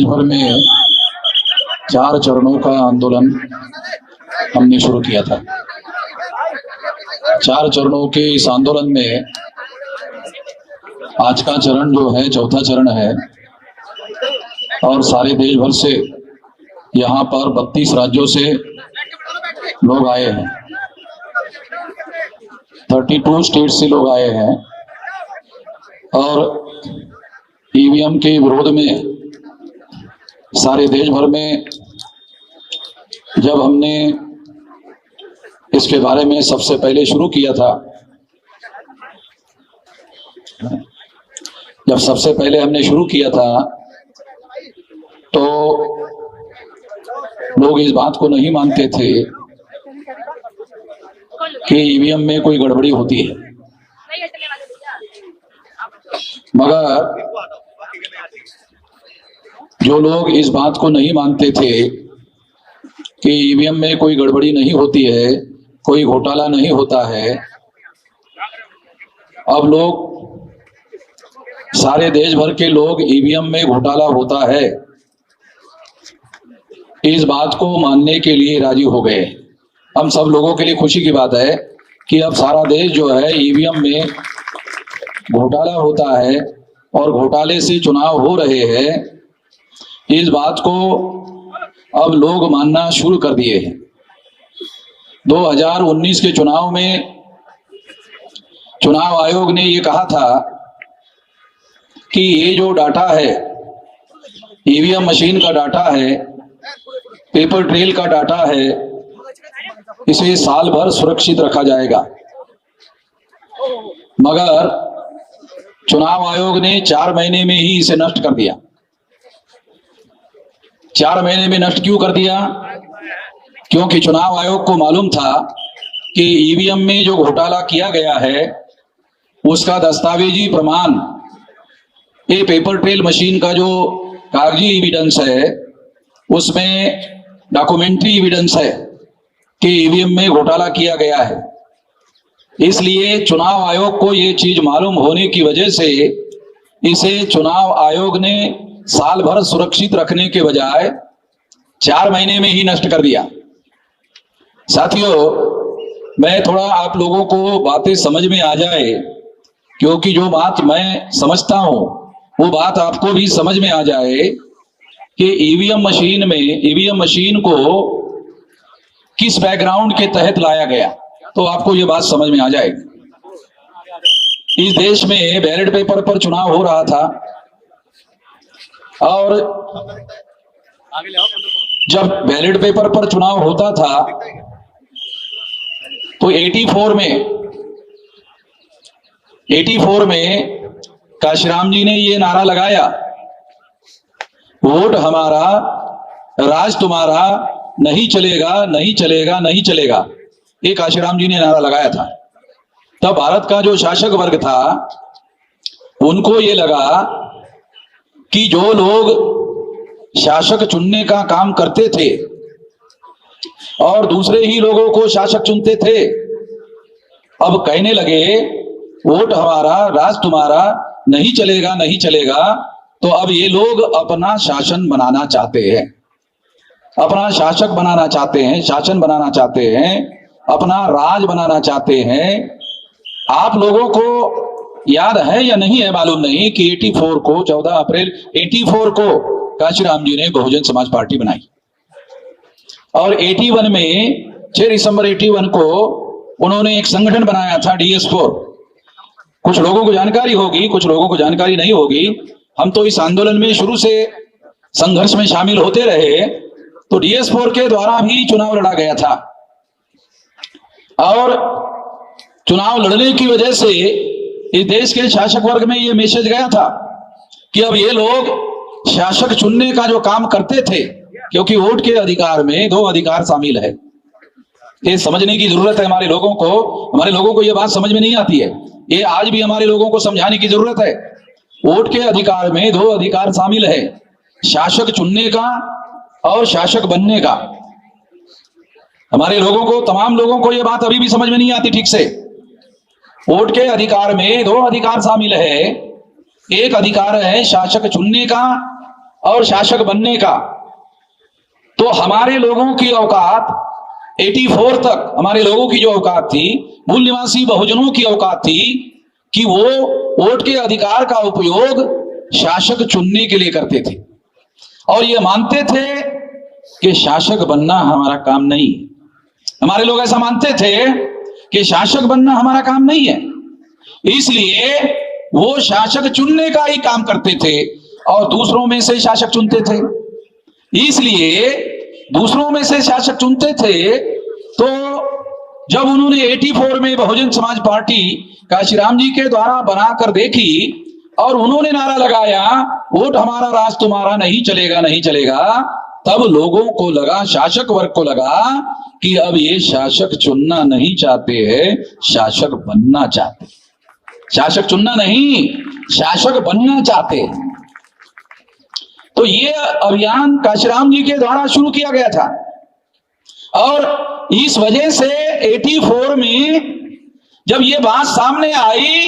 देश भर में 4 चरणों का आंदोलन हमने शुरू किया था। 4 चरणों के इस आंदोलन में आज का चरण जो है चौथा चरण है और सारे देश भर से यहाँ पर 32 राज्यों से लोग आए हैं, 32 स्टेट से लोग आए हैं और ईवीएम के विरोध में सारे देश भर में जब हमने इसके बारे में सबसे पहले शुरू किया था, जब सबसे पहले हमने शुरू किया था तो लोग इस बात को नहीं मानते थे कि ईवीएम में कोई गड़बड़ी होती है, मगर जो लोग इस बात को नहीं मानते थे कि ईवीएम में कोई गड़बड़ी नहीं होती है, कोई घोटाला नहीं होता है, अब लोग सारे देश भर के लोग ईवीएम में घोटाला होता है इस बात को मानने के लिए राजी हो गए। हम सब लोगों के लिए खुशी की बात है कि अब सारा देश जो है ईवीएम में घोटाला होता है और घोटाले से चुनाव हो रहे हैं, इस बात को अब लोग मानना शुरू कर दिए हैं। 2019 के चुनाव में चुनाव आयोग ने ये कहा था कि ये जो डाटा है, ईवीएम मशीन का डाटा है, पेपर ट्रेल का डाटा है, इसे साल भर सुरक्षित रखा जाएगा। मगर चुनाव आयोग ने 4 महीने में ही इसे नष्ट कर दिया। 4 महीने में नष्ट क्यों कर दिया? क्योंकि चुनाव आयोग को मालूम था कि ईवीएम में जो घोटाला किया गया है उसका दस्तावेजी प्रमाण, ये पेपर ट्रेल मशीन का जो कागजी एविडेंस है उसमें डॉक्यूमेंट्री एविडेंस है कि ईवीएम में घोटाला किया गया है। इसलिए चुनाव आयोग को ये चीज मालूम होने की वजह से इसे चुनाव आयोग ने साल भर सुरक्षित रखने के बजाय 4 महीने में ही नष्ट कर दिया। साथियों, मैं थोड़ा आप लोगों को बातें समझ में आ जाए, क्योंकि जो बात मैं समझता हूं वो बात आपको भी समझ में आ जाए कि ईवीएम मशीन को किस बैकग्राउंड के तहत लाया गया, तो आपको ये बात समझ में आ जाएगी। इस देश में बैलेट पेपर पर चुनाव हो रहा था और जब बैलेट पेपर पर चुनाव होता था तो 84 में काशीराम जी ने ये नारा लगाया, वोट हमारा राज तुम्हारा, नहीं चलेगा नहीं चलेगा नहीं चलेगा। ये काशीराम जी ने नारा लगाया था। तब भारत का जो शासक वर्ग था उनको ये लगा कि जो लोग शासक चुनने का काम करते थे और दूसरे ही लोगों को शासक चुनते थे, अब कहने लगे वोट हमारा राज तुम्हारा, नहीं चलेगा नहीं चलेगा। तो अब ये लोग अपना शासन बनाना चाहते हैं, अपना शासक बनाना चाहते हैं, शासन बनाना चाहते हैं, अपना राज बनाना चाहते हैं। आप लोगों को याद है या नहीं है मालूम नहीं कि 14 अप्रैल 84 को काशीराम जी ने बहुजन समाज पार्टी बनाई और 81 में 6 दिसंबर 81 को उन्होंने एक संगठन बनाया था DS4। कुछ लोगों को जानकारी होगी, कुछ लोगों को जानकारी नहीं होगी। हम तो इस आंदोलन में शुरू से संघर्ष में शामिल होते रहे, तो DS4 के द्वारा भी चुनाव लड़ा गया था और चुनाव लड़ने की वजह से इस देश के शासक वर्ग में यह मैसेज गया था कि अब ये लोग शासक चुनने का जो काम करते थे, क्योंकि वोट के अधिकार में 2 अधिकार शामिल है। ये समझने की जरूरत है हमारे लोगों को ये बात समझ में नहीं आती है। ये आज भी हमारे लोगों को समझाने की जरूरत है। वोट के अधिकार में 2 अधिकार शामिल है, शासक चुनने का और शासक बनने का। हमारे लोगों को, तमाम लोगों को यह बात अभी भी समझ में नहीं आती ठीक से। वोट के अधिकार में 2 अधिकार शामिल है। एक अधिकार है शासक चुनने का और शासक बनने का, तो हमारे लोगों की औकात 84 तक, हमारे लोगों की जो औकात थी, मूल निवासी बहुजनों की औकात थी कि वो वोट के अधिकार का उपयोग शासक चुनने के लिए करते थे और ये मानते थे कि शासक बनना हमारा काम नहीं है। हमारे लोग ऐसा मानते थे कि शासक बनना हमारा काम नहीं है, इसलिए वो शासक चुनने का ही काम करते थे और दूसरों में से शासक चुनते थे। इसलिए दूसरों में से शासक चुनते थे, तो जब उन्होंने 84 में बहुजन समाज पार्टी काशीराम जी के द्वारा बनाकर देखी और उन्होंने नारा लगाया, वोट हमारा राज तुम्हारा, नहीं चलेगा नहीं चलेगा, तब लोगों को लगा, शासक वर्ग को लगा कि अब ये शासक चुनना नहीं चाहते हैं, शासक बनना चाहते, शासक चुनना नहीं, शासक बनना चाहते हैं। तो ये अभियान काशीराम जी के द्वारा शुरू किया गया था और इस वजह से 84 में जब ये बात सामने आई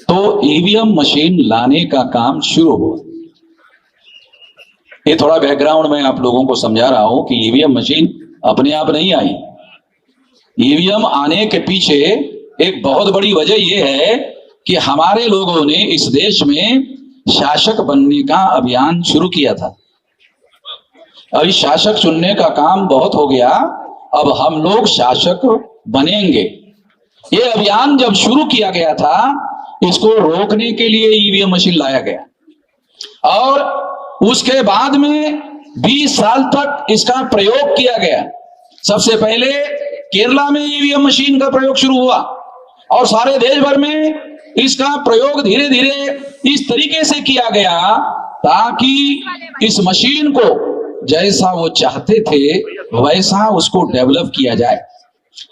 तो ईवीएम मशीन लाने का काम शुरू हुआ। ये थोड़ा बैकग्राउंड में आप लोगों को समझा रहा हूं कि ईवीएम मशीन अपने आप नहीं आई। ईवीएम आने के पीछे एक बहुत बड़ी वजह यह है कि हमारे लोगों ने इस देश में शासक बनने का अभियान शुरू किया था। अभी शासक चुनने का काम बहुत हो गया, अब हम लोग शासक बनेंगे। ये अभियान जब शुरू किया गया था, इसको रोकने के लिए ईवीएम मशीन लाया गया और उसके बाद में 20 साल तक इसका प्रयोग किया गया। सबसे पहले केरला में ईवीएम मशीन का प्रयोग शुरू हुआ और सारे देश भर में इसका प्रयोग धीरे धीरे इस तरीके से किया गया ताकि इस मशीन को जैसा वो चाहते थे वैसा उसको डेवलप किया जाए।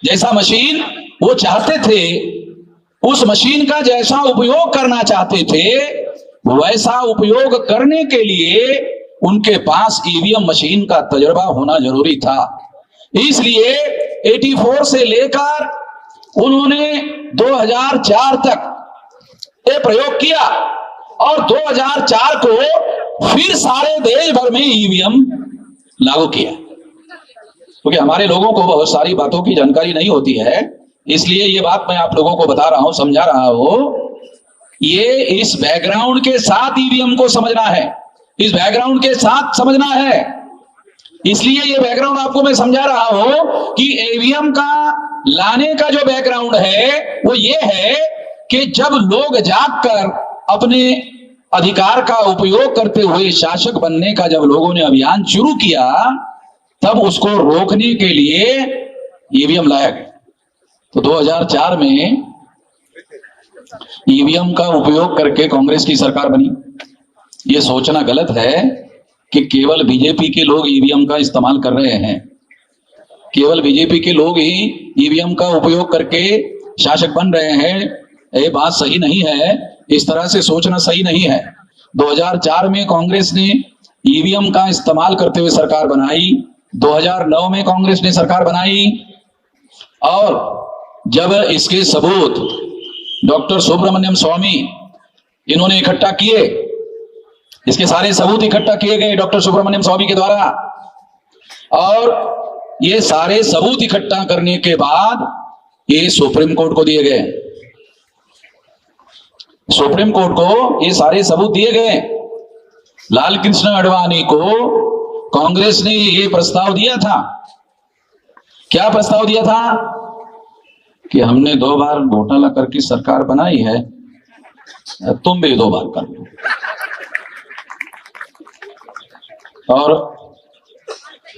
जैसा मशीन वो चाहते थे, उस मशीन का जैसा उपयोग करना चाहते थे, वैसा उपयोग करने के लिए उनके पास ईवीएम मशीन का तजुर्बा होना जरूरी था। इसलिए 84 से लेकर उन्होंने 2004 तक ये प्रयोग किया और 2004 को फिर सारे देश भर में ईवीएम लागू किया। क्योंकि हमारे लोगों को बहुत सारी बातों की जानकारी नहीं होती है, इसलिए ये बात मैं आप लोगों को बता रहा हूं, समझा रहा हूं। ये इस बैकग्राउंड के साथ ईवीएम को समझना है, इस बैकग्राउंड के साथ समझना है। इसलिए ये बैकग्राउंड आपको मैं समझा रहा हूं कि ईवीएम का लाने का जो बैकग्राउंड है वो ये है कि जब लोग जागकर अपने अधिकार का उपयोग करते हुए शासक बनने का जब लोगों ने अभियान शुरू किया, तब उसको रोकने के लिए ईवीएम लाया गया। तो 2004 में ईवीएम का उपयोग करके कांग्रेस की सरकार बनी। यह सोचना गलत है कि केवल बीजेपी के लोग ईवीएम का इस्तेमाल कर रहे हैं, केवल बीजेपी के लोग ही ईवीएम का उपयोग करके शासक बन रहे हैं। ये बात सही नहीं है, इस तरह से सोचना सही नहीं है। 2004 में कांग्रेस ने ईवीएम का इस्तेमाल करते हुए सरकार बनाई, 2009 में कांग्रेस ने सरकार बनाई और जब इसके सबूत डॉक्टर सुब्रमण्यम स्वामी इन्होंने इकट्ठा किए, इसके सारे सबूत इकट्ठा किए गए डॉक्टर सुब्रमण्यम स्वामी के द्वारा और ये सारे सबूत इकट्ठा करने के बाद ये सुप्रीम कोर्ट को दिए गए। सुप्रीम कोर्ट को ये सारे सबूत दिए गए। लाल कृष्ण आडवाणी को कांग्रेस ने ये प्रस्ताव दिया था। क्या प्रस्ताव दिया था? कि हमने 2 बार घोटाला करके सरकार बनाई है, तुम भी 2 बार कर लो और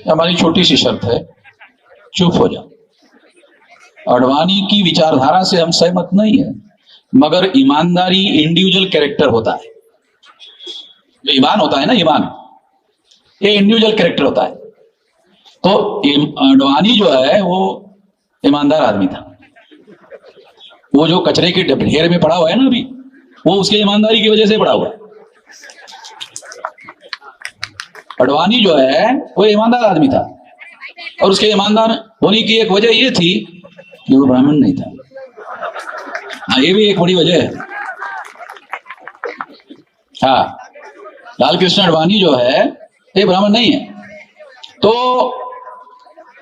हमारी छोटी सी शर्त है, चुप हो जाओ। आडवाणी की विचारधारा से हम सहमत नहीं है, मगर ईमानदारी इंडिविजुअल कैरेक्टर होता है। जो ईमान होता है ना, ईमान ये इंडिविजुअल कैरेक्टर होता है। तो आडवाणी जो है वो ईमानदार आदमी था। वो जो कचरे के ढेर में पड़ा हुआ है ना अभी, वो उसके ईमानदारी की वजह से पड़ा हुआ है। आडवाणी जो है वो ईमानदार आदमी था और उसके ईमानदार होने की एक वजह ये थी कि वो ब्राह्मण नहीं था। हाँ, ये भी एक बड़ी वजह है। हाँ, लालकृष्ण आडवाणी जो है ये ब्राह्मण नहीं है। तो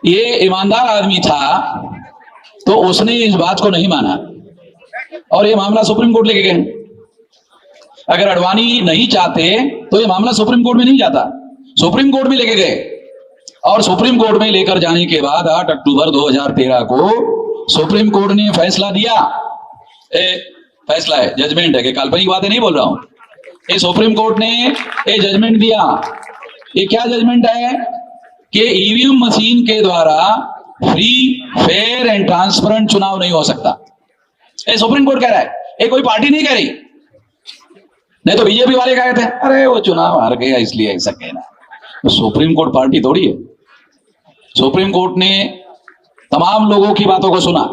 ये ईमानदार आदमी था, तो उसने इस बात को नहीं माना और ये मामला सुप्रीम कोर्ट लेके गए। अगर आडवाणी नहीं चाहते तो ये मामला सुप्रीम कोर्ट में नहीं जाता, सुप्रीम कोर्ट में लेके गए। और सुप्रीम कोर्ट में लेकर जाने के बाद 8 अक्टूबर 2013 को सुप्रीम कोर्ट ने फैसला दिया। फैसला है, जजमेंट है, कि काल्पनिक बातें नहीं बोल रहा हूं। ये सुप्रीम कोर्ट ने ये जजमेंट दिया। ये क्या जजमेंट है कि ईवीएम मशीन के द्वारा फ्री, फेयर एंड ट्रांसपेरेंट चुनाव नहीं हो सकता। ये सुप्रीम कोर्ट कह रहा है, ये कोई पार्टी नहीं कह रही। नहीं तो बीजेपी वाले कहते हैं अरे वो चुनाव हार गया इसलिए ऐसा कहना। तो सुप्रीम कोर्ट पार्टी थोड़ी है। सुप्रीम कोर्ट ने तमाम लोगों की बातों को सुना,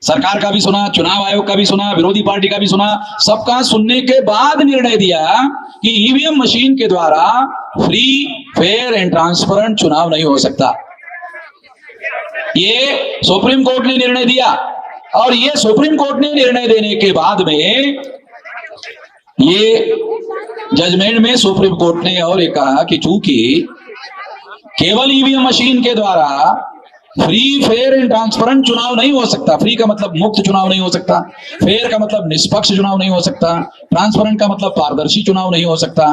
सरकार का भी सुना, चुनाव आयोग का भी सुना, विरोधी पार्टी का भी सुना। सबका सुनने के बाद निर्णय दिया कि ईवीएम मशीन के द्वारा फ्री, फेयर एंड ट्रांसपेरेंट चुनाव नहीं हो सकता। ये सुप्रीम कोर्ट ने निर्णय दिया। और ये सुप्रीम कोर्ट ने निर्णय देने के बाद में ये जजमेंट में सुप्रीम कोर्ट ने और ये कहा कि चूंकि केवल ईवीएम मशीन के द्वारा फ्री, फेयर एंड ट्रांसपेरेंट चुनाव नहीं हो सकता। फ्री का मतलब मुक्त चुनाव नहीं हो सकता, फेयर का मतलब निष्पक्ष चुनाव नहीं हो सकता, ट्रांसपेरेंट का मतलब पारदर्शी चुनाव नहीं हो सकता।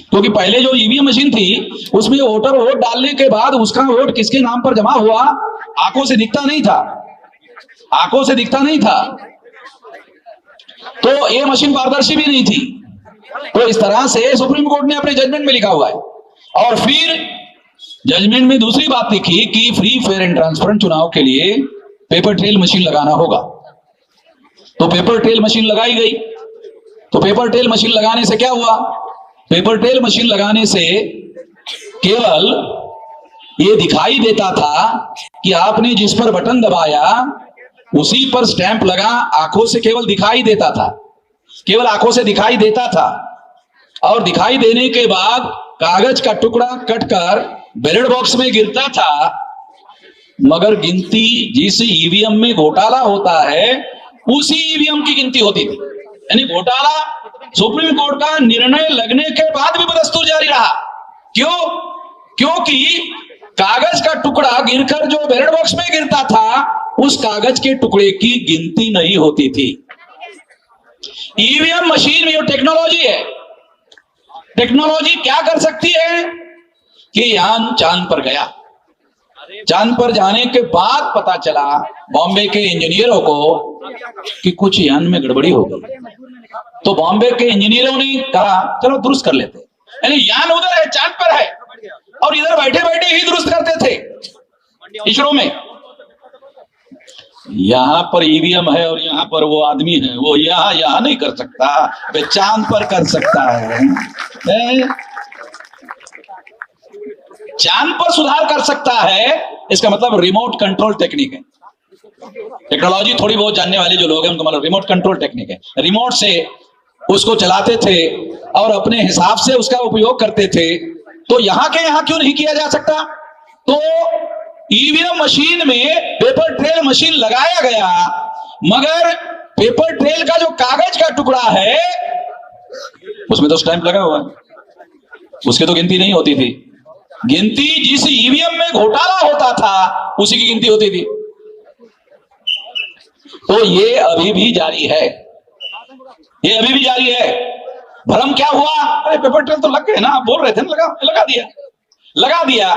क्योंकि पहले जो ईवीएम मशीन थी उसमें वोटर वोट डालने के बाद उसका वोट किसके नाम पर जमा हुआ आंखों से दिखता नहीं था, आंखों से दिखता नहीं था। तो ये मशीन पारदर्शी भी नहीं थी। तो इस तरह से सुप्रीम कोर्ट ने अपने जजमेंट में लिखा हुआ है। और फिर जजमेंट में दूसरी बात लिखी कि फ्री, फेयर एंड ट्रांसपेरेंट चुनाव के लिए पेपर ट्रेल मशीन लगाना होगा। तो पेपर ट्रेल मशीन लगाई गई। तो पेपर ट्रेल मशीन लगाने से क्या हुआ? पेपर ट्रेल मशीन लगाने से केवल ये दिखाई देता था कि आपने जिस पर बटन दबाया उसी पर स्टैंप लगा, आंखों से केवल दिखाई देता था, केवल आंखों से दिखाई देता था। और दिखाई देने के बाद कागज का टुकड़ा कटकर बैलेट बॉक्स में गिरता था, मगर गिनती जिस ईवीएम में घोटाला होता है उसी ईवीएम की गिनती होती थी। यानी घोटाला सुप्रीम कोर्ट का निर्णय लगने के बाद भी बदस्तूर जारी रहा। क्यों? क्योंकि कागज का टुकड़ा गिरकर जो बैलेट बॉक्स में गिरता था उस कागज के टुकड़े की गिनती नहीं होती थी। ईवीएम मशीन में जो टेक्नोलॉजी है, टेक्नोलॉजी क्या कर सकती है कि यान चांद पर गया। चांद पर जाने के बाद पता चला बॉम्बे के इंजीनियरों को कि कुछ यान में गड़बड़ी हो गई। तो बॉम्बे के इंजीनियरों ने कहा चलो दुरुस्त कर लेते। यानी यान उधर है, चांद पर है, और इधर बैठे बैठे ही दुरुस्त करते थे इसरो में। यहां पर ईवीएम है और यहां पर वो आदमी है, वो यहां नहीं कर सकता, वे चांद पर कर सकता है। चांद पर सुधार कर सकता है, इसका मतलब रिमोट कंट्रोल टेक्निक है। टेक्नोलॉजी थोड़ी बहुत जानने वाले जो लोग हैं उनको मतलब रिमोट कंट्रोल टेक्निक है। रिमोट से उसको चलाते थे और अपने हिसाब से उसका उपयोग करते थे। तो यहां के यहां क्यों नहीं किया जा सकता? तो ईवीएम मशीन में पेपर ट्रेल मशीन लगाया गया, मगर पेपर ट्रेल का जो कागज का टुकड़ा है उसमें तो स्टैंप लगा हुआ है, उसकी तो गिनती नहीं होती थी। गिनती जिस ईवीएम में घोटाला होता था उसी की गिनती होती थी। तो ये अभी भी जारी है, ये अभी भी जारी है। भ्रम क्या हुआ? अरे पेपर ट्रेल तो लग गए ना, आप बोल रहे थे ना, लगा दिया।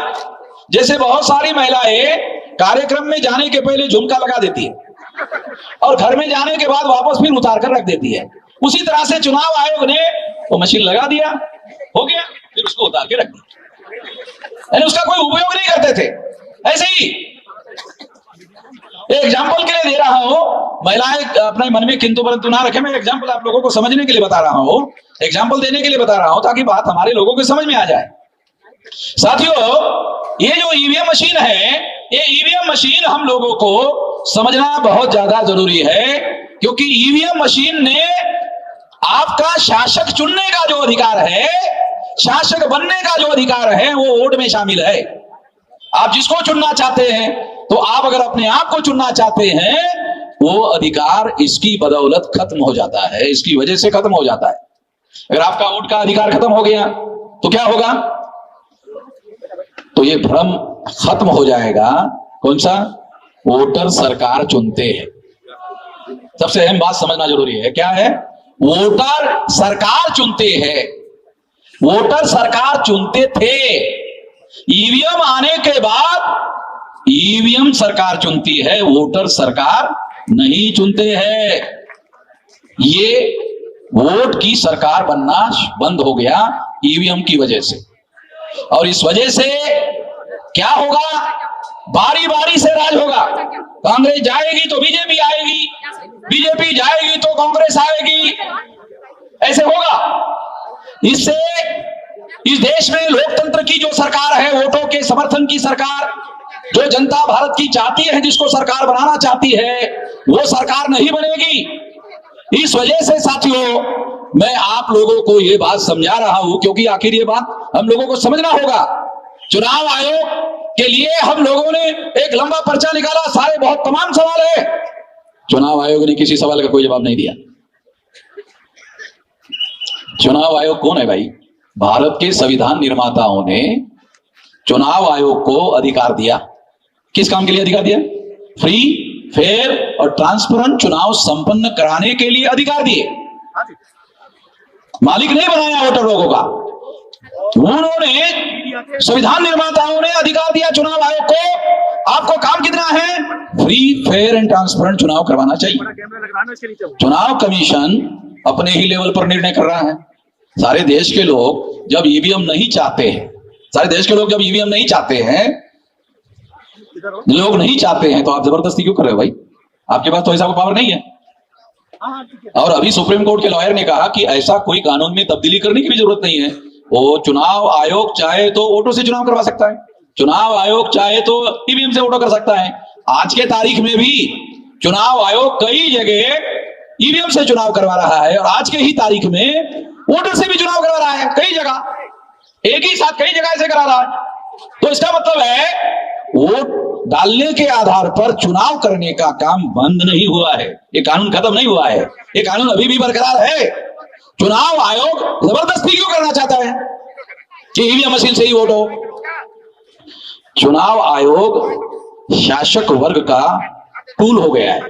जैसे बहुत सारी महिलाएं कार्यक्रम में जाने के पहले झुमका लगा देती है और घर में जाने के बाद वापस फिर उतार कर रख देती है, उसी तरह से चुनाव आयोग ने वो मशीन लगा दिया, हो गया, फिर उसको उतार के रख दिया। यानी उसका कोई उपयोग नहीं करते थे। ऐसे ही एग्जाम्पल के लिए दे रहा हूं, महिलाएं अपने मन में किंतु परंतु ना रखें। मैं एग्जाम्पल आप लोगों को समझने के लिए बता रहा हूं, एग्जाम्पल देने के लिए बता रहा हूं ताकि बात हमारे लोगों को समझ में आ जाए। साथियों, ये जो ईवीएम मशीन है, ये ईवीएम मशीन हम लोगों को समझना बहुत ज्यादा जरूरी है, क्योंकि ईवीएम मशीन ने आपका शासक चुनने का जो अधिकार है, शासक बनने का जो अधिकार है, वो वोट में शामिल है। आप जिसको चुनना चाहते हैं, तो आप अगर अपने आप को चुनना चाहते हैं, वो अधिकार इसकी बदौलत खत्म हो जाता है, इसकी वजह से खत्म हो जाता है। अगर आपका वोट का अधिकार खत्म हो गया तो क्या होगा? तो ये भ्रम खत्म हो जाएगा। कौन सा? वोटर सरकार चुनते हैं। सबसे अहम बात समझना जरूरी है। क्या है? वोटर सरकार चुनते हैं। वोटर सरकार चुनते थे, ईवीएम आने के बाद ईवीएम सरकार चुनती है, वोटर सरकार नहीं चुनते हैं। ये वोट की सरकार बनना बंद हो गया ईवीएम की वजह से। और इस वजह से क्या होगा? बारी बारी से राज होगा। कांग्रेस जाएगी तो बीजेपी आएगी, बीजेपी जाएगी तो कांग्रेस आएगी, ऐसे होगा। इससे इस देश में लोकतंत्र की जो सरकार है, वोटों के समर्थन की सरकार, जो जनता भारत की चाहती है, जिसको सरकार बनाना चाहती है, वो सरकार नहीं बनेगी। इस वजह से साथियों, मैं आप लोगों को ये बात समझा रहा हूं, क्योंकि आखिर ये बात हम लोगों को समझना होगा। चुनाव आयोग के लिए हम लोगों ने एक लंबा पर्चा निकाला, सारे बहुत तमाम सवाल है। चुनाव आयोग ने किसी सवाल का कोई जवाब नहीं दिया। चुनाव आयोग कौन है भाई? भारत के संविधान निर्माताओं ने चुनाव आयोग को अधिकार दिया। किस काम के लिए अधिकार दिया? फ्री, फेयर और ट्रांसपेरेंट चुनाव संपन्न कराने के लिए अधिकार दिए। मालिक नहीं बनाया वोटर लोगों का, उन्होंने संविधान निर्माताओं ने अधिकार दिया चुनाव आयोग को। आपको काम कितना है? फ्री, फेयर एंड ट्रांसपेरेंट चुनाव करवाना चाहिए। चुनाव कमीशन अपने ही लेवल पर निर्णय कर रहा है। सारे देश के लोग जब ईवीएम नहीं चाहते हैं, लोग नहीं चाहते हैं, तो आप जबरदस्ती क्यों कर रहे हो भाई? आपके पास तो ऐसा कोई पावर नहीं है। और अभी सुप्रीम कोर्ट के लॉयर ने कहा कि ऐसा कोई कानून में तब्दीली करने की भी जरूरत नहीं है। वो चुनाव आयोग चाहे तो वोटों से चुनाव करवा सकता है, चुनाव आयोग चाहे तो ईवीएम से वोटो कर सकता है। आज के तारीख में भी चुनाव आयोग कई जगह ईवीएम से चुनाव करवा रहा है, और आज के ही तारीख में वोटर से भी चुनाव करवा रहा है। कई जगह, एक ही साथ कई जगह ऐसे करा रहा है। तो इसका मतलब है वोट डालने के आधार पर चुनाव करने का काम बंद नहीं हुआ है। ये कानून खत्म नहीं हुआ है, ये कानून अभी भी बरकरार है। चुनाव आयोग जबरदस्ती क्यों करना चाहता है कि ईवीएम मशीन से ही वोट हो? चुनाव आयोग शासक वर्ग का टूल हो गया है।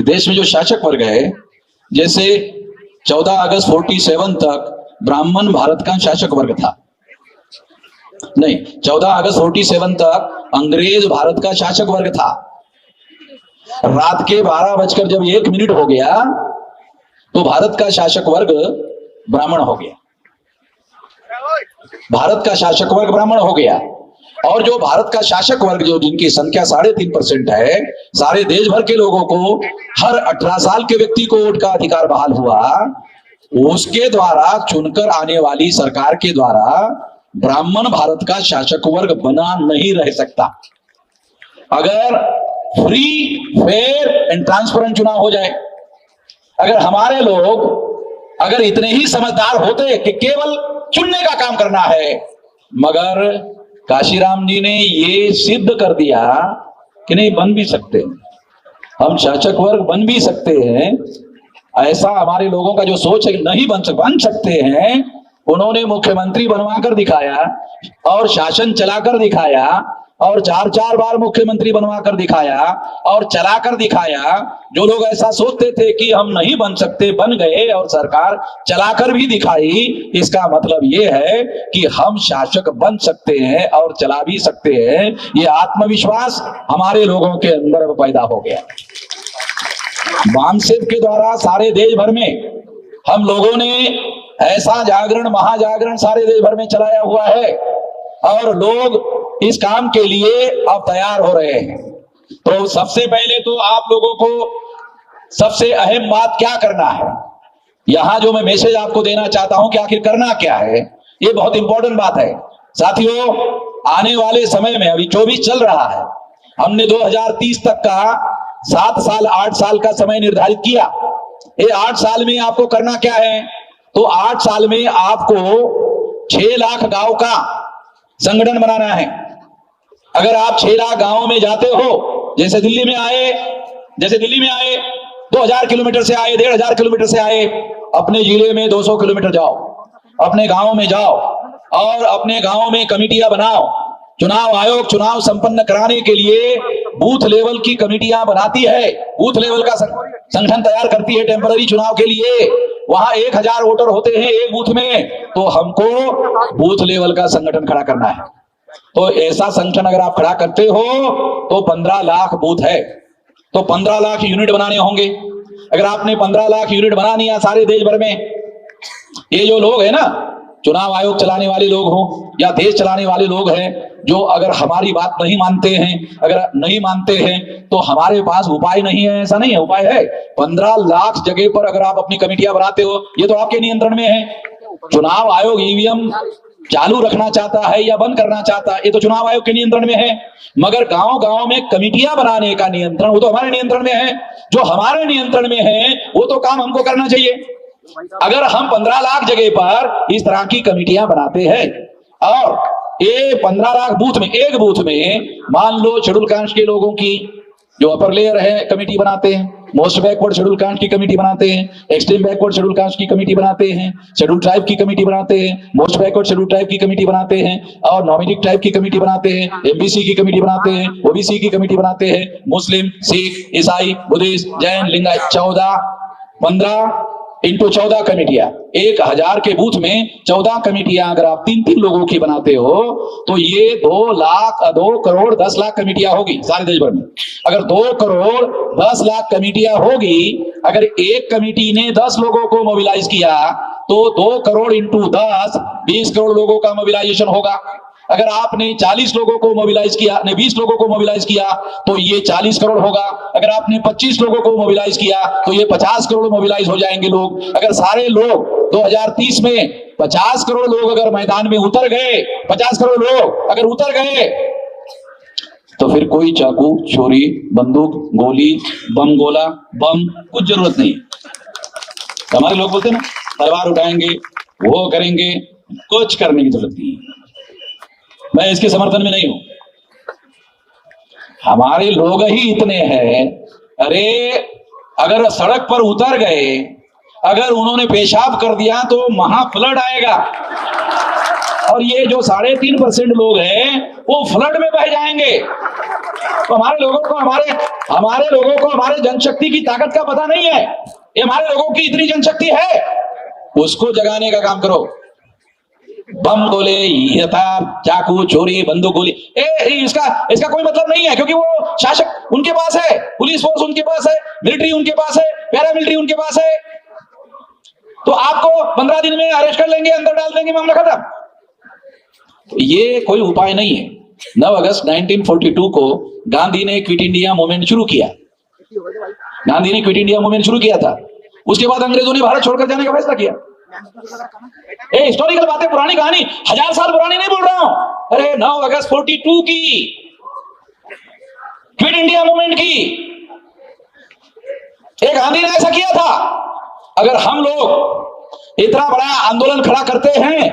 देश में जो शासक वर्ग है, जैसे 14 अगस्त 47 तक ब्राह्मण भारत का शासक वर्ग था, नहीं 14 अगस्त 47 तक अंग्रेज भारत का शासक वर्ग था। रात के 12:01 हो गया तो भारत का शासक वर्ग ब्राह्मण हो गया। भारत का शासक वर्ग ब्राह्मण हो गया। और जो भारत का शासक वर्ग, जो जिनकी संख्या 3.5% है, सारे देश भर के लोगों को, हर 18 साल के व्यक्ति को वोट का अधिकार बहाल हुआ। उसके द्वारा चुनकर आने वाली सरकार के द्वारा ब्राह्मण भारत का शासक वर्ग बना नहीं रह सकता। अगर फ्री, फेयर एंड ट्रांसपेरेंट चुनाव हो जाए, अगर हमारे लोग अगर इतने ही समझदार होते कि केवल चुनने का काम करना है, मगर काशीराम जी ने ये सिद्ध कर दिया कि नहीं, बन भी सकते हैं, हम शासक वर्ग बन भी सकते हैं। ऐसा हमारे लोगों का जो सोच है, नहीं बन सकते हैं। उन्होंने मुख्यमंत्री बनवाकर दिखाया और शासन चलाकर दिखाया, और 4-4 बार मुख्यमंत्री बनवाकर दिखाया और चलाकर दिखाया। जो लोग ऐसा सोचते थे कि हम नहीं बन सकते, बन गए और सरकार चलाकर भी दिखाई। इसका मतलब ये है कि हम शासक बन सकते हैं और चला भी सकते हैं। ये आत्मविश्वास हमारे लोगों के अंदर पैदा हो गया। वामसेव के द्वारा सारे देश भर में हम लोगों ने ऐसा जागरण, महाजागरण सारे देश भर में चलाया हुआ है, और लोग इस काम के लिए अब तैयार हो रहे हैं। तो सबसे पहले तो आप लोगों को सबसे अहम बात क्या करना है, यहां जो मैं मैसेज आपको देना चाहता हूं कि आखिर करना क्या है, ये बहुत इंपॉर्टेंट बात है। साथियों, आने वाले समय में, अभी 24 चल रहा है, हमने 2030 तक का 7 साल 8 साल का समय निर्धारित किया। ये 8 साल में आपको करना क्या है? तो 8 साल में आपको 6 लाख गांव का संगठन बनाना है। अगर आप 6 लाख गांवों में जाते हो, जैसे दिल्ली में आए, 2000 किलोमीटर से आए, 1500 किलोमीटर से आए, अपने जिले में 200 किलोमीटर जाओ, अपने गांव में जाओ और अपने गांव में कमेटियां बनाओ। चुनाव आयोग चुनाव संपन्न कराने के लिए बूथ लेवल की कमेटियां बनाती है, बूथ लेवल का संगठन तैयार करती है टेम्पररी चुनाव के लिए। वहां 1000 वोटर होते हैं एक बूथ में, तो हमको बूथ लेवल का संगठन खड़ा करना है। तो ऐसा संगठन अगर आप खड़ा करते हो तो 15 लाख बूथ है, तो 15 लाख यूनिट बनाने होंगे। अगर आपने 15 लाख यूनिट बना दिया सारे देश भर में, ये जो लोग है ना, चुनाव आयोग चलाने वाले लोग हो या देश चलाने वाले लोग हैं, जो अगर हमारी बात नहीं मानते हैं, अगर नहीं मानते हैं तो हमारे पास उपाय नहीं है, ऐसा नहीं है, उपाय है। 15 लाख जगह पर अगर आप अपनी कमेटियां बनाते हो, ये तो आपके नियंत्रण में है। चुनाव आयोग ईवीएम चालू रखना चाहता है या बंद करना चाहता है, ये तो चुनाव आयोग के नियंत्रण में है। मगर गांव गांव में कमेटियां बनाने का नियंत्रण वो तो हमारे नियंत्रण में है। जो हमारे नियंत्रण में है वो तो काम हमको करना चाहिए। अगर हम 15 लाख जगह पर इस तरह की कमेटियां बनाते हैं और ये 15 लाख बूथ में, एक बूथ में मान लो शेड्यूल कास्ट के लोगों की जो अपर लेयर है कमेटी बनाते हैं, मोस्ट बैकवर्ड शेड्यूल कास्ट की कमेटी बनाते हैं, एक्सट्रीम बैकवर्ड शेड्यूल कास्ट की कमेटी बनाते हैं, शेड्यूल ट्राइब की कमेटी बनाते हैं, मोस्ट बैकवर्ड शेड्यूल ट्राइब की कमेटी बनाते हैं और नॉमिनिक ट्राइब की कमेटी बनाते हैं, एमबीसी की कमेटी बनाते हैं, ओबीसी की कमेटी बनाते हैं, मुस्लिम, सिख, ईसाई, बुद्धिस्ट, जैन, लिंगायत, 15 इंटू 14 कमेटियां, 1000 के बूथ में 14 कमेटियां अगर आप 3-3 लोगों की बनाते हो तो ये 2 करोड़ 10 लाख कमेटियां होगी सारे देश भर में। अगर 2 करोड़ 10 लाख कमेटियां होगी, अगर एक कमेटी ने 10 लोगों को मोबिलाइज किया तो 2 करोड़ इंटू 10 20 करोड़ लोगों का मोबिलाइजेशन होगा। अगर आपने 40 लोगों को मोबिलाइज किया, ने 20 लोगों को मोबिलाइज किया तो ये 40 करोड़ होगा। अगर आपने 25 लोगों को मोबिलाइज किया तो ये 50 करोड़ मोबिलाइज हो जाएंगे लोग। अगर सारे लोग 2030 में 50 करोड़ लोग अगर मैदान में उतर गए, 50 करोड़ लोग अगर उतर गए, तो फिर कोई चाकू, छुरी, बंदूक, गोली, बम गोला, बम कुछ जरूरत नहीं। हमारे लोग बोलते ना तलवार उठाएंगे, वो करेंगे, कुछ करने की जरूरत नहीं। मैं इसके समर्थन में नहीं हूं। हमारे लोग ही इतने हैं, अरे अगर सड़क पर उतर गए, अगर उन्होंने पेशाब कर दिया तो महा फ्लड आएगा और ये जो 3.5% लोग हैं वो फ्लड में बह जाएंगे। तो हमारे लोगों को हमारे जनशक्ति की ताकत का पता नहीं है। ये हमारे लोगों की इतनी जनशक्ति है, उसको जगाने का काम करो। बम गोले, चाकू, चोरी, बंदूक, गोली, इसका कोई मतलब नहीं है, क्योंकि वो शासक उनके पास है, पुलिस फोर्स उनके पास है, मिलिट्री उनके पास है, पैरामिलिट्री उनके पास है। तो आपको 15 दिन में अरेस्ट कर लेंगे, अंदर डाल देंगे, मामला खत्म। तो ये कोई उपाय नहीं है। 9 अगस्त 1942 को गांधी ने क्विट इंडिया मूवमेंट शुरू किया। गांधी ने क्विट इंडिया मूवमेंट शुरू किया था। उसके बाद अंग्रेजों ने भारत छोड़कर जाने का फैसला किया। हिस्टोरिकल बातें, पुरानी कहानी, 1000 साल पुरानी नहीं बोल रहा हूं। अरे 9 अगस्त 42 की, क्विट इंडिया मूवमेंट की, एक गांधी ने ऐसा किया था। अगर हम लोग इतना बड़ा आंदोलन खड़ा करते हैं,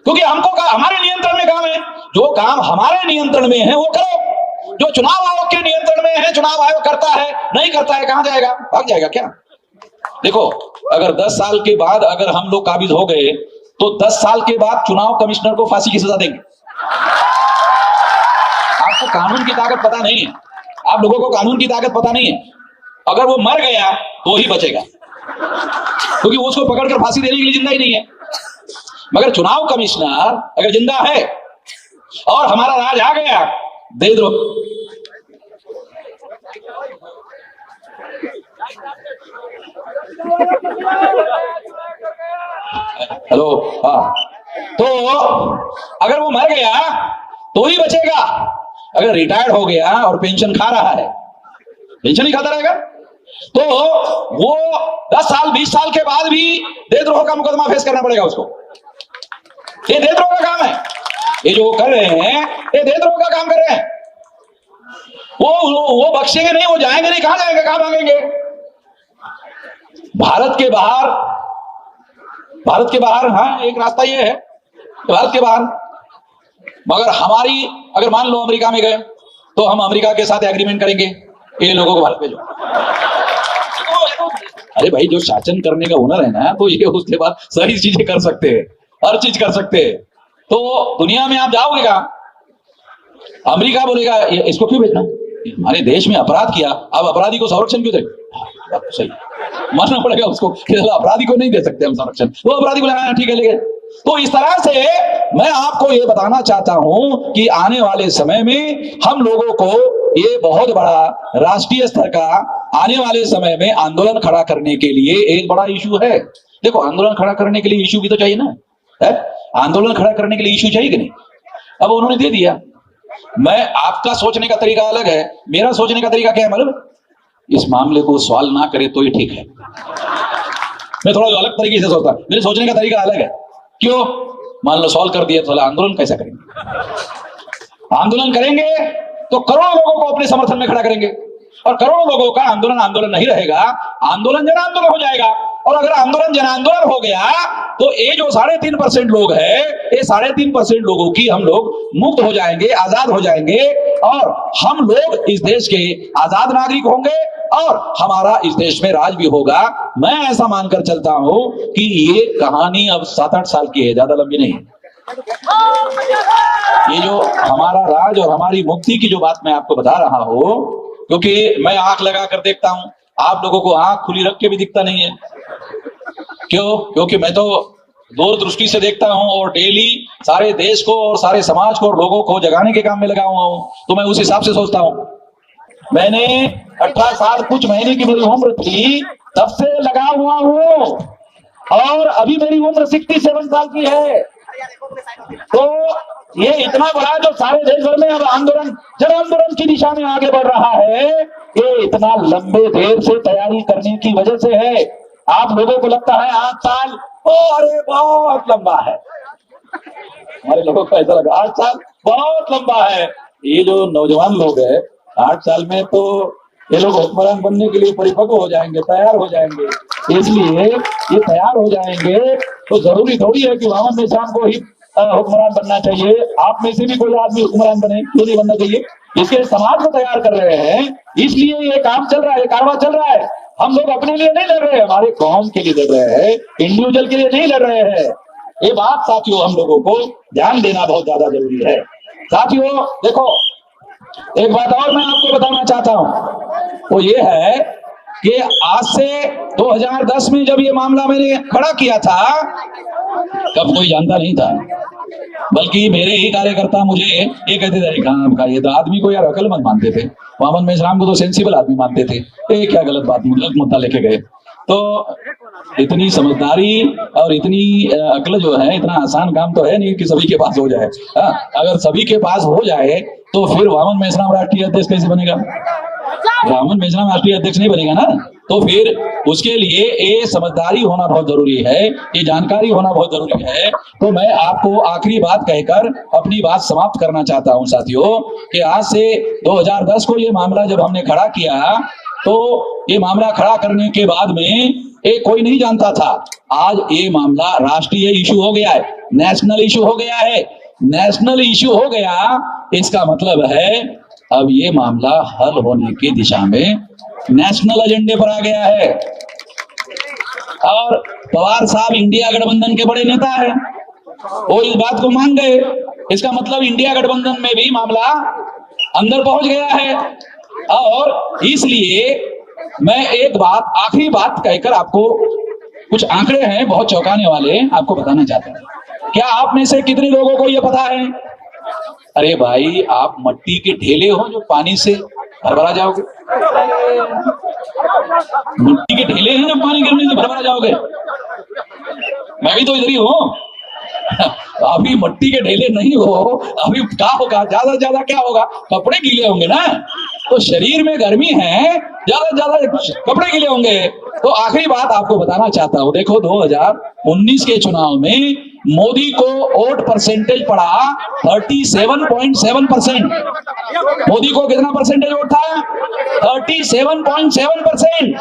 क्योंकि हमको हमारे नियंत्रण में काम है, जो काम हमारे नियंत्रण में है वो करो। जो चुनाव आयोग के नियंत्रण में है, चुनाव आयोग करता है, नहीं करता है, कहां जाएगा? भाग जाएगा क्या? देखो, अगर 10 साल के बाद अगर हम लोग काबिज हो गए तो 10 साल के बाद चुनाव कमिश्नर को फांसी की सजा देंगे। आपको कानून की ताकत पता नहीं है, आप लोगों को कानून की ताकत पता नहीं है। अगर वो मर गया तो ही बचेगा, क्योंकि उसको पकड़कर फांसी देने के लिए जिंदा ही नहीं है। मगर चुनाव कमिश्नर अगर जिंदा है और हमारा राज आ गया, दे दो। हेलो, हाँ, तो अगर वो मर गया तो ही बचेगा। अगर रिटायर्ड हो गया और पेंशन खा रहा है, पेंशन ही खाता रहेगा, तो वो 10 साल 20 साल के बाद भी देशद्रोह का मुकदमा फेस करना पड़ेगा उसको। ये देशद्रोह का काम है। ये जो कर रहे हैं ये देशद्रोह का काम कर रहे हैं। वो बख्शेंगे नहीं, वो जाएंगे नहीं, कहां जाएंगे, कहां भागेंगे? भारत के बाहर हाँ एक रास्ता ये है, भारत के बाहर। मगर अगर मान लो अमेरिका में गए तो हम अमेरिका के साथ एग्रीमेंट करेंगे, ये लोगों को भारत भेजो। अरे भाई, जो शासन करने का हुनर है ना, तो ये उसके बाद सारी चीजें कर सकते हैं, हर चीज कर सकते हैं। तो दुनिया में आप जाओगे कहा? अमेरिका बोलेगा इसको क्यों भेजना, हमारे देश में अपराध किया, अब अपराधी को संरक्षण क्यों दे? सही मानना पड़ेगा उसको कि अपराधी को नहीं दे सकते हम संरक्षण, वो अपराधी को लगाना ठीक है लेकिन। तो इस तरह से मैं आपको ये बताना चाहता हूं कि आने वाले समय में हम लोगों को ये बहुत बड़ा राष्ट्रीय स्तर का आने वाले समय में आंदोलन खड़ा करने के लिए एक बड़ा इशू है। देखो, आंदोलन खड़ा करने के लिए इशू भी तो चाहिए ना, है? आंदोलन खड़ा करने के लिए इशू चाहिए कि नहीं? अब उन्होंने दे दिया। मैं आपका सोचने का तरीका अलग है, मेरा सोचने का तरीका क्या है मालूम? इस मामले को सॉल्व ना करे तो ही ठीक है। मैं थोड़ा अलग तरीके से सोचता हूं, मेरे सोचने का तरीका अलग है। क्यों? मान लो सॉल्व कर दिया तो आंदोलन कैसा करेंगे? आंदोलन करेंगे तो करोड़ों लोगों को अपने समर्थन में खड़ा करेंगे, और करोड़ों लोगों का आंदोलन नहीं रहेगा, आंदोलन जन आंदोलन हो जाएगा। और अगर आंदोलन जन आंदोलन हो गया तो ये जो 3.5% लोग है, ये 3.5% लोगों की हम लोग मुक्त हो जाएंगे, आजाद हो जाएंगे, और हम लोग इस देश के आजाद नागरिक होंगे और हमारा इस देश में राज भी होगा। मैं ऐसा मानकर चलता हूं कि ये कहानी अब 7-8 साल की है, ज्यादा लंबी नहीं है। ये जो हमारा राज और हमारी मुक्ति की जो बात मैं आपको बता रहा हूं, क्योंकि मैं आंख लगा कर देखता हूं, आप लोगों को आंख खुली रख के भी दिखता नहीं है। क्यों? क्योंकि मैं तो दूरदृष्टि से देखता हूं और डेली सारे देश को और सारे समाज को और लोगों को जगाने के काम में लगा हुआ हूं, तो मैं उस हिसाब से सोचता हूं। मैंने 18 साल कुछ महीने की मेरी उम्र थी, तब से लगा हुआ हूं, और अभी मेरी उम्र 67 साल की है। तो ये इतना बड़ा जो सारे देश भर में अब जन आंदोलन की दिशा में आगे बढ़ रहा है, ये इतना लंबे देर से तैयारी करने की वजह से है। आप लोगों को लगता है 8 साल, अरे बहुत लंबा है, हमारे लोगों को ऐसा लगा 8 साल बहुत लंबा है। ये जो नौजवान लोग हैं, 8 साल में तो ये लोग हुक्मरान बनने के लिए परिपक्व हो जाएंगे, तैयार हो जाएंगे। इसलिए ये तैयार हो जाएंगे तो जरूरी थोड़ी है कि वामन मेश्राम को ही हुक्मरान बनना चाहिए। आप में से भी कोई आदमी हुक्मरान बने, क्यों नहीं बनना चाहिए? इसके समाज को तैयार कर रहे हैं, इसलिए ये काम चल रहा है, कारवां चल रहा है। हम लोग अपने लिए नहीं लड़ रहे हैं, हमारे कौम के लिए लड़ रहे हैं, इंडिविजुअल के लिए नहीं लड़ रहे हैं। ये बात साथियों हम लोगों को ध्यान देना बहुत ज्यादा जरूरी है। साथियों देखो, एक बात और मैं आपको बताना चाहता हूं, वो ये है कि आज से 2010 में जब ये मामला मैंने खड़ा किया था, कब कोई जानता नहीं था, बल्कि मेरे ही कार्यकर्ता मुझे ये कहते थे, काम का ये तो आदमी को यार अकलमंद मानते थे, वामन मेश्राम को तो सेंसिबल आदमी मानते थे, ये क्या गलत बात, गलत मुद्दा लेके गए। तो इतनी समझदारी और इतनी अकल जो है, इतना आसान काम तो है नहीं कि सभी के पास हो जाए। अगर सभी के पास हो जाए तो फिर वामन मेश्राम राष्ट्रीय अध्यक्ष कैसे बनेगा? वामन मेश्राम राष्ट्रीय अध्यक्ष नहीं बनेगा ना। तो फिर उसके लिए ये समझदारी होना बहुत जरूरी है, ये जानकारी होना बहुत जरूरी है। तो मैं आपको आखिरी बात कहकर अपनी बात समाप्त करना चाहता हूं साथियों, कि आज से 2010 को ये मामला जब हमने खड़ा किया, तो ये मामला खड़ा करने के बाद में ये कोई नहीं जानता था, आज ये मामला राष्ट्रीय इशू हो गया है, नेशनल इशू हो गया है। नेशनल इशू हो गया, इसका मतलब है अब ये मामला हल होने की दिशा में नेशनल एजेंडे पर आ गया है। और पवार साहब इंडिया गठबंधन के बड़े नेता हैं, वो इस बात को मान गए, इसका मतलब इंडिया गठबंधन में भी मामला अंदर पहुंच गया है। और इसलिए मैं एक बात, आखिरी बात कहकर आपको कुछ आंकड़े हैं बहुत चौंकाने वाले, आपको बताना चाहता हूं। क्या आप में से कितने लोगों को यह पता है? अरे भाई, आप मट्टी के ढेले हो जो पानी से भरभरा जाओगे, मिट्टी के ढेले हैं जो पानी गिरने से भरभरा जाओगे। मैं भी तो इधर ही हूं। अभी मट्टी के ढेले नहीं हो, अभी क्या होगा, ज्यादा से ज्यादा क्या होगा, कपड़े गीले होंगे ना। तो शरीर में गर्मी है, ज्यादा से ज्यादा कपड़े गीले होंगे। तो आखिरी बात आपको बताना चाहता हूं, देखो 2019 के चुनाव में मोदी को वोट परसेंटेज पड़ा 37.7%। मोदी को कितना परसेंटेज वोट था? 37.7%।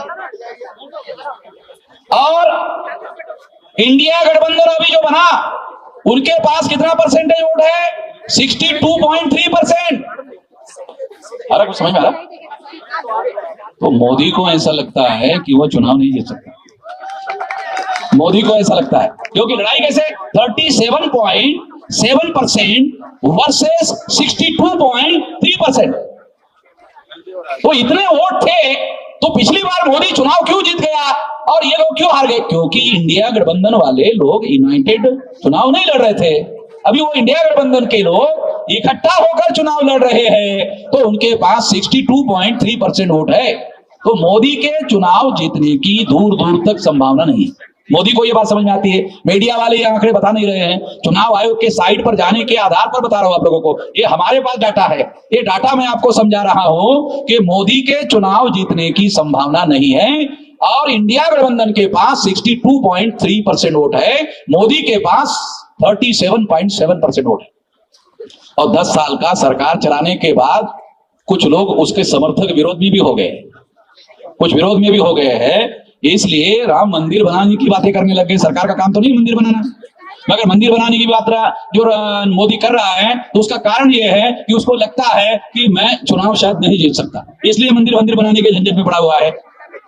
और इंडिया गठबंधन अभी जो बना, उनके पास कितना परसेंटेज वोट है? 62.3%। अरे कुछ समझ में आ रहा? तो मोदी को ऐसा लगता है कि वो चुनाव नहीं जीत सकता। मोदी को ऐसा लगता है क्योंकि लड़ाई कैसे 37.7% वर्सेस 62.3%। तो इतने वोट थे तो पिछली बार मोदी चुनाव क्यों जीत गया और ये लोग क्यों हार गए? क्योंकि इंडिया गठबंधन वाले लोग यूनाइटेड चुनाव नहीं लड़ रहे थे। अभी वो इंडिया गठबंधन के लोग इकट्ठा होकर चुनाव लड़ रहे हैं तो उनके पास 62.3% वोट है। तो मोदी के चुनाव जीतने की दूर दूर तक संभावना नहीं। मोदी को ये बात समझ में आती है। मीडिया वाले ये आंकड़े बता नहीं रहे हैं। चुनाव आयोग के साइट पर जाने के आधार पर बता रहा हूं आप लोगों को। ये हमारे पास डाटा है। ये डाटा मैं आपको समझा रहा हूं कि मोदी के चुनाव जीतने की संभावना नहीं है और इंडिया गठबंधन के पास 62.3% वोट है, मोदी के पास 37.7% वोट है। और 10 साल का सरकार चलाने के बाद कुछ लोग उसके समर्थक विरोध में भी हो गए, कुछ विरोध में भी हो गए हैं। इसलिए राम मंदिर बनाने की बातें करने लगे। सरकार का काम तो नहीं मंदिर बनाना, मगर मंदिर बनाने की बात जो मोदी कर रहा है तो उसका कारण यह है कि उसको लगता है कि मैं चुनाव शायद नहीं जीत सकता, इसलिए मंदिर बनाने के झंझट में पड़ा हुआ है।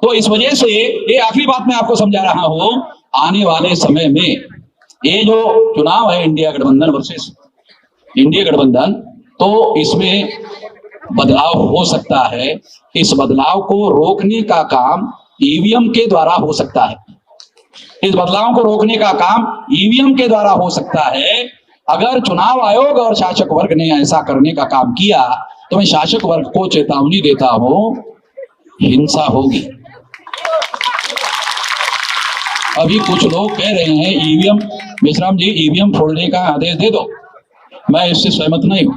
तो इस वजह से ये आखिरी बात मैं आपको समझा रहा हूं, आने वाले समय में ये जो चुनाव है इंडिया गठबंधन वर्सेस इंडिया गठबंधन, तो इसमें बदलाव हो सकता है। इस बदलाव को रोकने का काम ईवीएम के द्वारा हो सकता है। इस बदलाव को रोकने का काम ईवीएम के द्वारा हो सकता है। अगर चुनाव आयोग और शासक वर्ग ने ऐसा करने का काम किया तो मैं शासक वर्ग को चेतावनी देता हूं, हिंसा होगी। अभी कुछ लोग कह रहे हैं ईवीएम, मेश्राम जी ईवीएम फोड़ने का आदेश दे दो। मैं इससे सहमत नहीं हूं।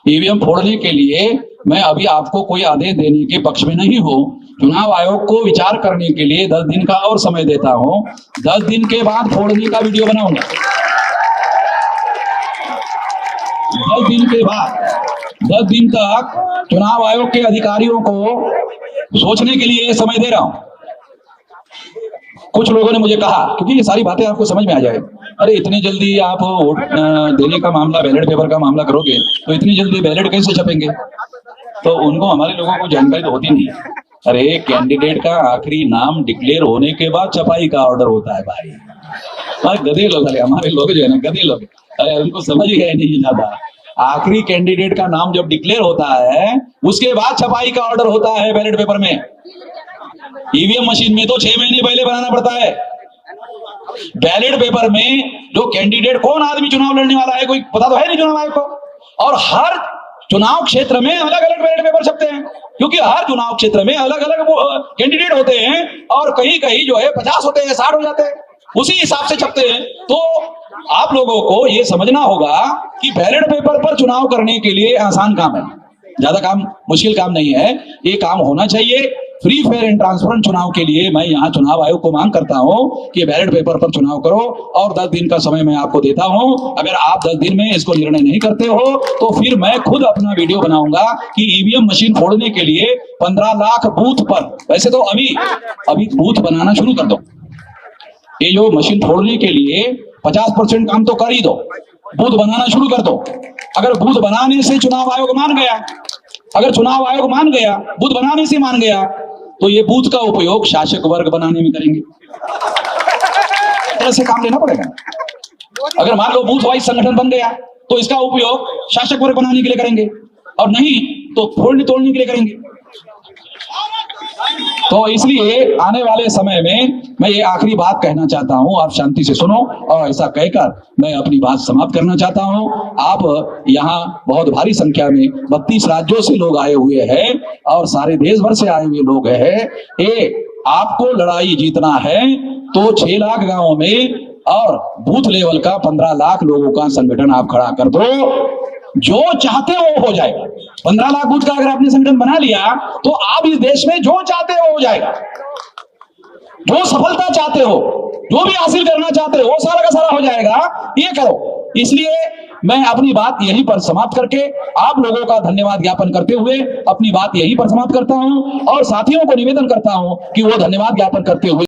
ईवीएम फोड़ने के लिए मैं अभी आपको कोई आदेश देने के पक्ष में नहीं हूं। चुनाव आयोग को विचार करने के लिए 10 दिन का और समय देता हूं। 10 दिन के बाद फोड़ने का वीडियो बनाऊंगा। 10 दिन के बाद 10 दिन तक चुनाव आयोग के अधिकारियों को सोचने के लिए समय दे रहा हूं। कुछ लोगों ने मुझे कहा, क्योंकि ये सारी बातें आपको समझ में आ जाए, अरे इतनी जल्दी आप वोट देने का मामला, बैलेट पेपर का मामला करोगे तो इतनी जल्दी बैलेट कैसे छपेंगे? तो उनको, हमारे लोगों को जानकारी तो होती नहीं। अरे कैंडिडेट का आखिरी नाम डिक्लेयर होने के बाद छपाई का ऑर्डर होता है भाई। गधे लोग, अरे हमारे लोग जो है ना गधे लोग, अरे उनको समझ ही है नहीं ज्यादा। आखिरी कैंडिडेट का नाम जब डिक्लेयर होता है उसके बाद छपाई का ऑर्डर होता है बैलेट पेपर में। ईवीएम मशीन में तो 6 महीने पहले बनाना पड़ता है। बैलेट पेपर में जो कैंडिडेट, कौन आदमी चुनाव लड़ने वाला है कोई पता तो है नहीं चुनाव आयोग को। और हर चुनाव क्षेत्र में अलग अलग बैलेट पेपर छपते हैं, क्योंकि हर चुनाव क्षेत्र में अलग अलग कैंडिडेट होते हैं और कहीं कहीं जो है 50 होते हैं, 60 हो जाते हैं, उसी हिसाब से छपते हैं। तो आप लोगों को यह समझना होगा कि बैलेट पेपर पर चुनाव करने के लिए आसान काम है, ज्यादा काम, मुश्किल काम नहीं है। ये काम होना चाहिए। फ्री फेयर एंड ट्रांसपेरेंट चुनाव के लिए मैं यहाँ चुनाव आयोग को मांग करता हूँ कि बैलेट पेपर पर चुनाव करो और 10 दिन का समय मैं आपको देता हूँ। अगर आप 10 दिन में इसको निर्णय नहीं करते हो तो फिर मैं खुद अपना वीडियो बनाऊंगा कि ईवीएम मशीन फोड़ने के लिए 15 लाख बूथ पर, वैसे तो अभी बूथ बनाना शुरू कर दो। ये जो मशीन फोड़ने के लिए 50% काम तो कर ही दो, बूथ बनाना शुरू कर दो। अगर बूथ बनाने से चुनाव आयोग मान गया, अगर चुनाव आयोग मान गया, बूथ बनाने से मान गया, तो ये बूथ का उपयोग शासक वर्ग बनाने में करेंगे। तरह से काम लेना पड़ेगा। अगर मान लो बूथ वाइज संगठन बन गया तो इसका उपयोग शासक वर्ग बनाने के लिए करेंगे, और नहीं तो फोड़ने तोड़ने के लिए करेंगे। तो इसलिए आने वाले समय में मैं ये आखिरी बात कहना चाहता हूं, आप शांति से सुनो, और ऐसा कहकर मैं अपनी बात समाप्त करना चाहता हूं। आप यहाँ बहुत भारी संख्या में 32 राज्यों से लोग आए हुए हैं और सारे देश भर से आए हुए लोग हैं। ये आपको लड़ाई जीतना है तो 6 लाख गांवों में और बूथ लेवल का 15 लाख लोगों का संगठन आप खड़ा कर दो। जो चाहते हो हो जाएगा। 15 लाख बूथ का अगर आपने संगठन बना लिया तो आप इस देश में जो चाहते हो जाएगा। जो सफलता चाहते हो, जो भी हासिल करना चाहते हो, सारा का सारा हो जाएगा। ये करो। इसलिए मैं अपनी बात यहीं पर समाप्त करके आप लोगों का धन्यवाद ज्ञापन करते हुए अपनी बात यहीं पर समाप्त करता हूं और साथियों को निवेदन करता हूं कि वो धन्यवाद ज्ञापन करते हुए